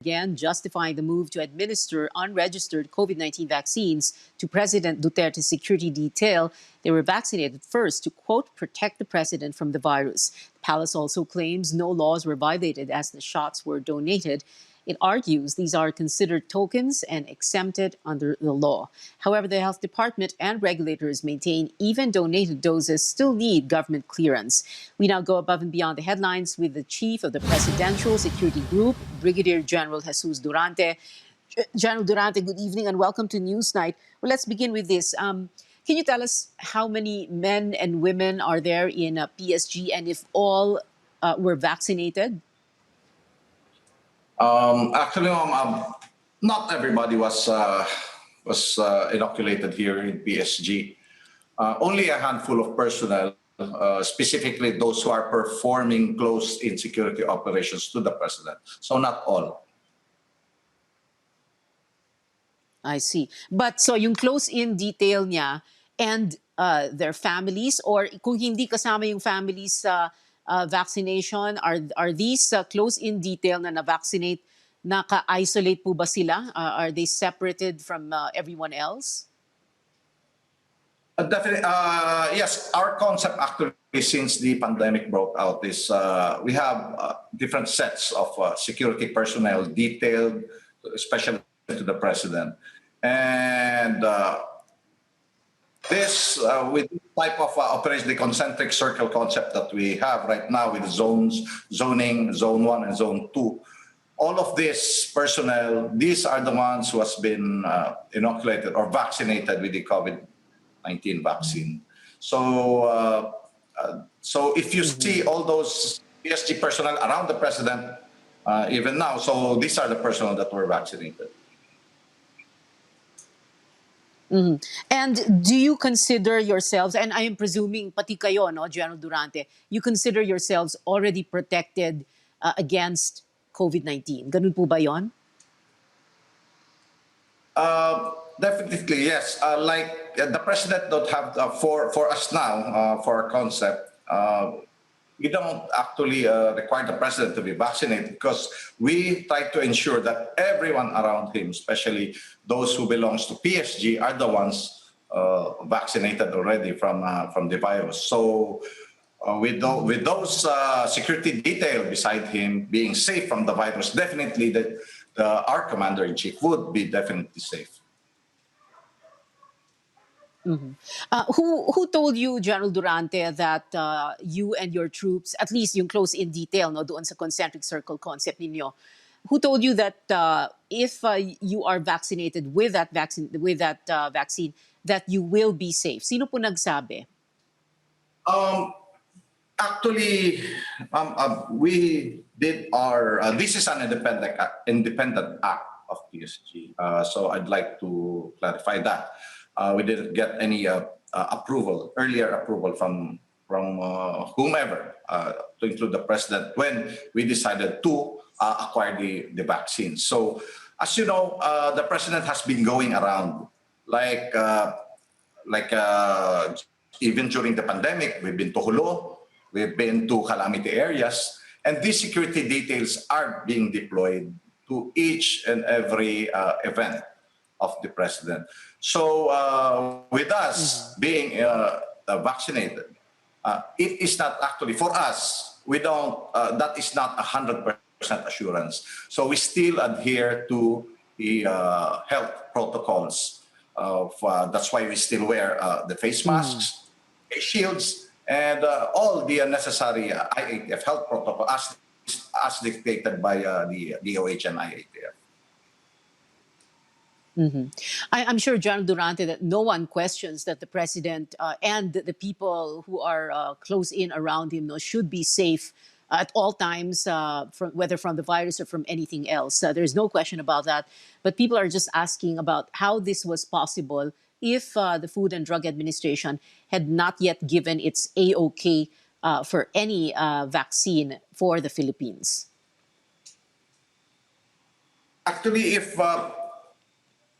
again justifying the move to administer unregistered COVID-19 vaccines to President Duterte's security detail. They were vaccinated first to, quote, protect the president from the virus. The palace also claims no laws were violated as the shots were donated. It argues these are considered tokens and exempted under the law. However, the health department and regulators maintain even donated doses still need government clearance. We now go above and beyond the headlines with the chief of the Presidential Security Group, Brigadier General Jesus Durante. General Durante, good evening and welcome to Newsnight. Well, let's begin with this. Can you tell us how many men and women are there in PSG and if all were vaccinated? Actually, not everybody was inoculated here in PSG. Only a handful of personnel, specifically those who are performing close-in security operations to the president. So not all. I see. But so yung close-in detail niya and their families, or kung hindi kasama yung families sa vaccination, are these close-in detail na na-vaccinate, naka-isolate po ba sila? Are they separated from everyone else? Definitely, yes. Our concept actually since the pandemic broke out is we have different sets of security personnel detailed, especially to the president. And with this type of operation, the concentric circle concept that we have right now with zones, zoning, zone 1 and zone 2, all of this personnel, these are the ones who has been inoculated or vaccinated with the COVID-19 vaccine. So, so if you see all those PSG personnel around the president, even now, so these are the personnel that were vaccinated. Mm-hmm. And do you consider yourselves, and I am presuming pati kayo, no, General Durante, you consider yourselves already protected against COVID-19? Ganun po ba yun? Definitely, yes. Like the president don't have, for us now, for our concept, we don't actually require the president to be vaccinated because we try to ensure that everyone around him, especially those who belongs to PSG, are the ones vaccinated already from the virus. So with those security detail beside him being safe from the virus, definitely our commander-in-chief would be definitely safe. Mm-hmm. Who told you, General Durante, that you and your troops, at least yung close-in detail, no, doon sa concentric circle concept ninyo, who told you that if you are vaccinated with that vaccine, that you will be safe? Sino po nagsabi? Actually, we did our. This is an independent act of PSG. So I'd like to clarify that. We didn't get any earlier approval from whomever, to include the president, when we decided to acquire the vaccine. So, as you know, the president has been going around, like even during the pandemic, we've been to Hulo, we've been to calamity areas, and these security details are being deployed to each and every event of the president. So with us being vaccinated, it is not actually, for us, we don't, that is not 100% assurance. So we still adhere to the health protocols. That's why we still wear the face masks, face shields, and all the necessary IATF health protocol as dictated by the DOH and IATF. Mm-hmm. I'm sure, General Durante, that no one questions that the president and the people who are close in around him should be safe at all times, whether from the virus or from anything else. There's no question about that. But people are just asking about how this was possible if the Food and Drug Administration had not yet given its AOK for any vaccine for the Philippines. Actually, if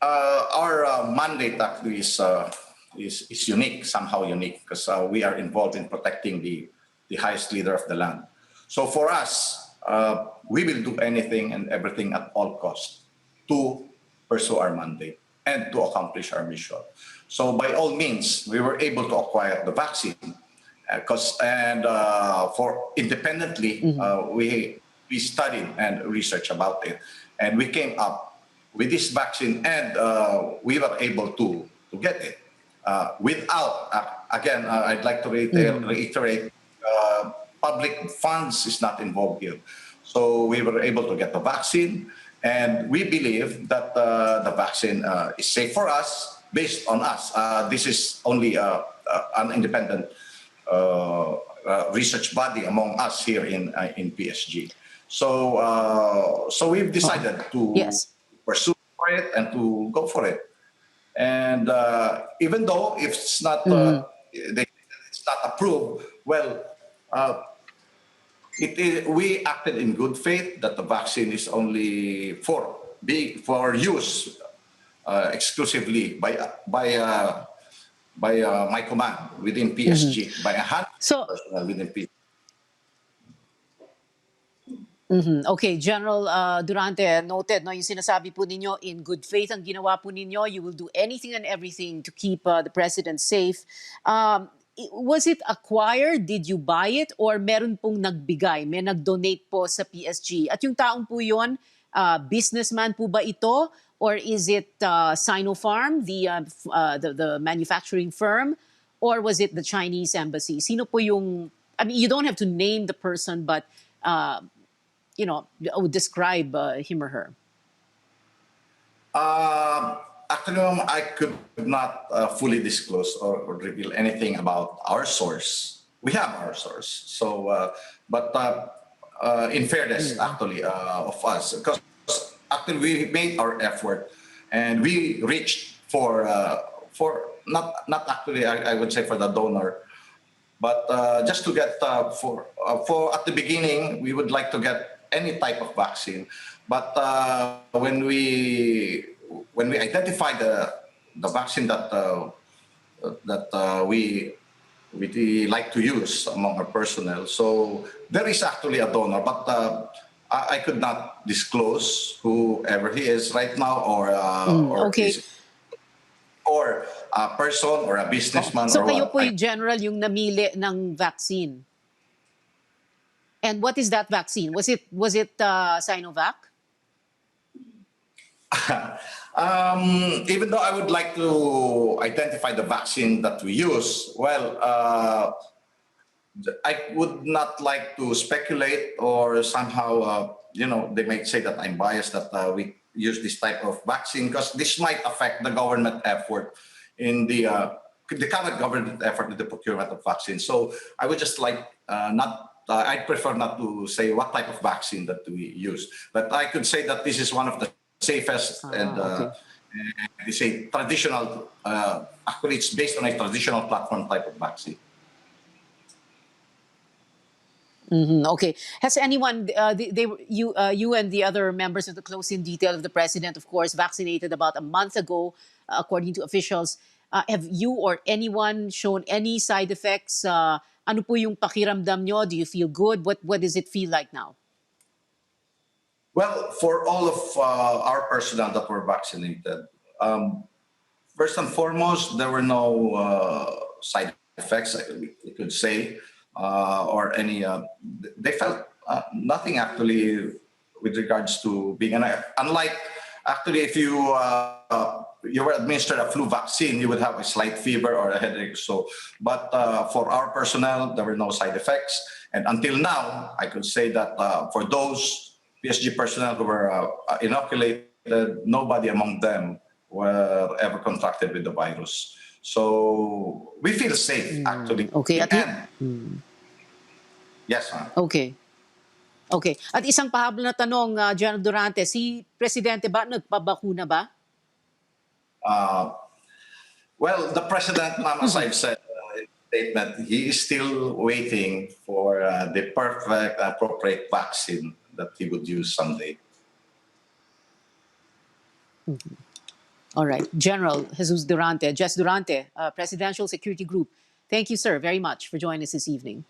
our mandate actually is unique, somehow unique, because we are involved in protecting the highest leader of the land. So for us, we will do anything and everything at all costs to pursue our mandate and to accomplish our mission. So by all means, we were able to acquire the vaccine for independently, we studied and researched about it, and we came up with this vaccine, and we were able to get it without. Again, I'd like to reiterate, public funds is not involved here. So we were able to get the vaccine, and we believe that the vaccine is safe for us based on us. This is only an independent research body among us here in PSG. So we've decided to pursue for it and to go for it. And even though if it's not it's not approved, well, we acted in good faith that the vaccine is only for use exclusively by my command within PSG, by a hand personnel within PSG. Okay, General Durante, noted, no, yung sinasabi po ninyo, in good faith ang ginawa po ninyo, you will do anything and everything to keep the president safe. Was it acquired? Did you buy it? Or meron pong nagbigay, may nag-donate po sa PSG? At yung taong po yun, businessman po ba ito? Or is it Sinopharm, the manufacturing firm? Or was it the Chinese embassy? Sino po yung, I mean, you don't have to name the person, but you know, describe him or her. Actually, I could not fully disclose or reveal anything about our source. We have our source. So, but in fairness, actually, of us, because actually we made our effort and we reached for not actually, I would say for the donor, but just to get for at the beginning, we would like to get any type of vaccine. But when we identify the vaccine that we like to use among our personnel, so there is actually a donor, but I could not disclose whoever he is right now, or or a person or a businessman. So or kayo what. po yung general yung namili ng vaccine. And what is that vaccine? Was it Sinovac? Even though I would like to identify the vaccine that we use, well, I would not like to speculate, or somehow, you know, they might say that I'm biased that we use this type of vaccine, because this might affect the government effort in the current government effort in the procurement of vaccines. So I would just like I'd prefer not to say what type of vaccine that we use, but I could say that this is one of the safest and they say traditional. Actually, it's based on a traditional platform type of vaccine. Okay. Has anyone, you and the other members of the close-in detail of the president, of course, vaccinated about a month ago, according to officials. Have you or anyone shown any side effects? Ano po yung pakiramdam nyo? Do you feel good? What does it feel like now? Well, for all of our personnel that were vaccinated, first and foremost, there were no side effects, we could say, or any. They felt nothing actually with regards to being. And unlike actually, if you were administered a flu vaccine, you would have a slight fever or a headache. So, but for our personnel, there were no side effects. And until now, I could say that for those PSG personnel who were inoculated, nobody among them were ever contracted with the virus. So we feel safe, actually. Okay. Yes, ma'am. Okay. Okay. At isang pahabol na tanong, General Durante, si Presidente ba nagpabakuna ba? Well, the President, ma'am, as I've said in the statement, he is still waiting for the perfect, appropriate vaccine that he would use someday. All right. General Jesus Durante, Presidential Security Group. Thank you, sir, very much for joining us this evening.